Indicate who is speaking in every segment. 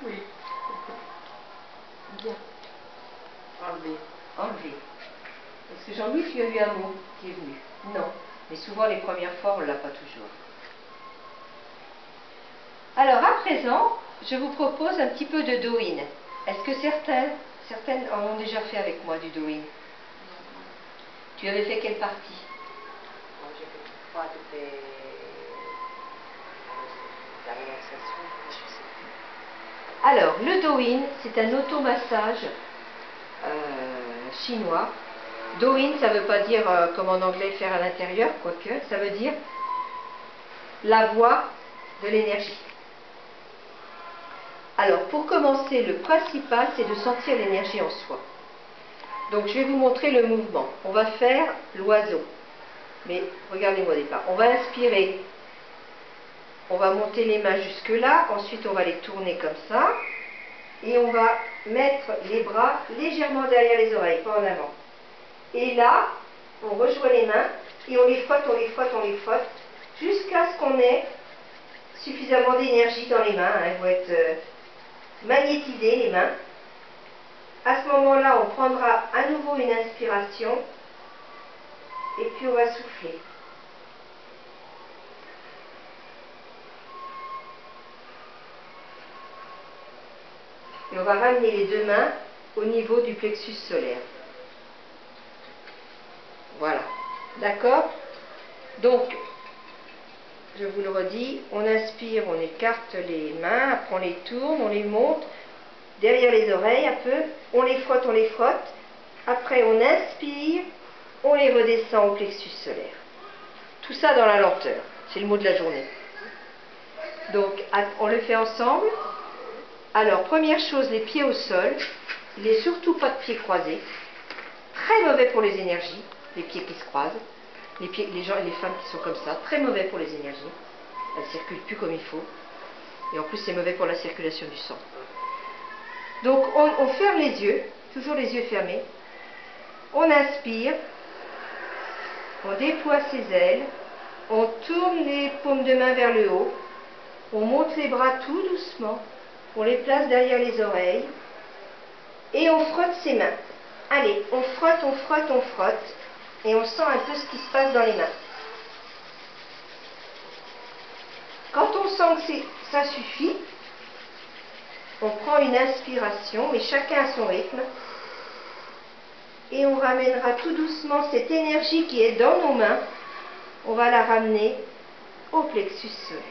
Speaker 1: Oui.
Speaker 2: Bien.
Speaker 1: Enlever.
Speaker 2: Enlever. Est-ce que Jean-Louis, tu as eu un mot qui est venu? Non. Mais souvent, les premières fois, on ne l'a pas toujours. Alors, à présent, je vous propose un petit peu de do-in. Est-ce que certaines en ont déjà fait avec moi du do-in? Tu avais fait quelle partie?
Speaker 1: J'ai fait trois de la relaxation, je sais plus.
Speaker 2: Alors, le do-in, c'est un automassage chinois. Do-in, ça ne veut pas dire, comme en anglais, faire à l'intérieur, quoique, ça veut dire la voie de l'énergie. Alors, pour commencer, le principal, c'est de sentir l'énergie en soi. Donc, je vais vous montrer le mouvement. On va faire l'oiseau. Mais regardez-moi au départ. On va inspirer. On va monter les mains jusque là. Ensuite, on va les tourner comme ça. Et on va mettre les bras légèrement derrière les oreilles, pas en avant. Et là, on rejoint les mains et on les frotte, on les frotte, on les frotte, jusqu'à ce qu'on ait suffisamment d'énergie dans les mains. Elles vont être magnétisées, les mains. À ce moment-là, on prendra à nouveau une inspiration et puis on va souffler. Et on va ramener les deux mains au niveau du plexus solaire. Voilà. D'accord? Donc, je vous le redis, on inspire, on écarte les mains, après on les tourne, on les monte derrière les oreilles un peu, on les frotte, après on inspire, on les redescend au plexus solaire. Tout ça dans la lenteur, c'est le mot de la journée. Donc, on le fait ensemble. Alors, première chose, les pieds au sol. Il n'est surtout pas de pieds croisés. Très mauvais pour les énergies, les pieds qui se croisent. Les femmes qui sont comme ça, très mauvais pour les énergies. Elles ne circulent plus comme il faut. Et en plus, c'est mauvais pour la circulation du sang. Donc, on ferme les yeux, toujours les yeux fermés. On inspire. On déploie ses ailes. On tourne les paumes de main vers le haut. On monte les bras tout doucement. On les place derrière les oreilles. Et on frotte ses mains. Allez, on frotte, on frotte, on frotte. Et on sent un peu ce qui se passe dans les mains. Quand on sent que ça suffit, on prend une inspiration, mais chacun à son rythme. Et on ramènera tout doucement cette énergie qui est dans nos mains. On va la ramener au plexus solaire.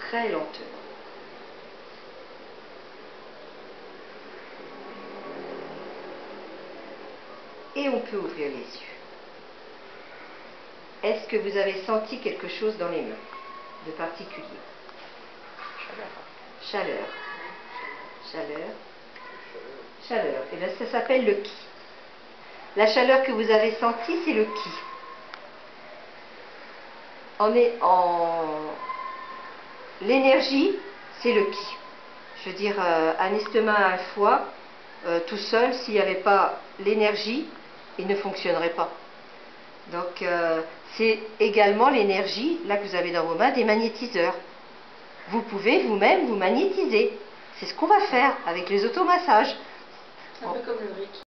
Speaker 2: Très lentement. Et on peut ouvrir les yeux. Est-ce que vous avez senti quelque chose dans les mains de particulier? Chaleur. Chaleur. Chaleur. Et bien ça s'appelle le ki. La chaleur que vous avez sentie, c'est le ki. L'énergie, c'est le ki. Je veux dire, un estomac, un foie, tout seul, s'il n'y avait pas l'énergie, il ne fonctionnerait pas. Donc, c'est également l'énergie, là que vous avez dans vos mains, des magnétiseurs. Vous pouvez vous-même vous magnétiser. C'est ce qu'on va faire avec les automassages.
Speaker 1: Un peu comme le Reiki.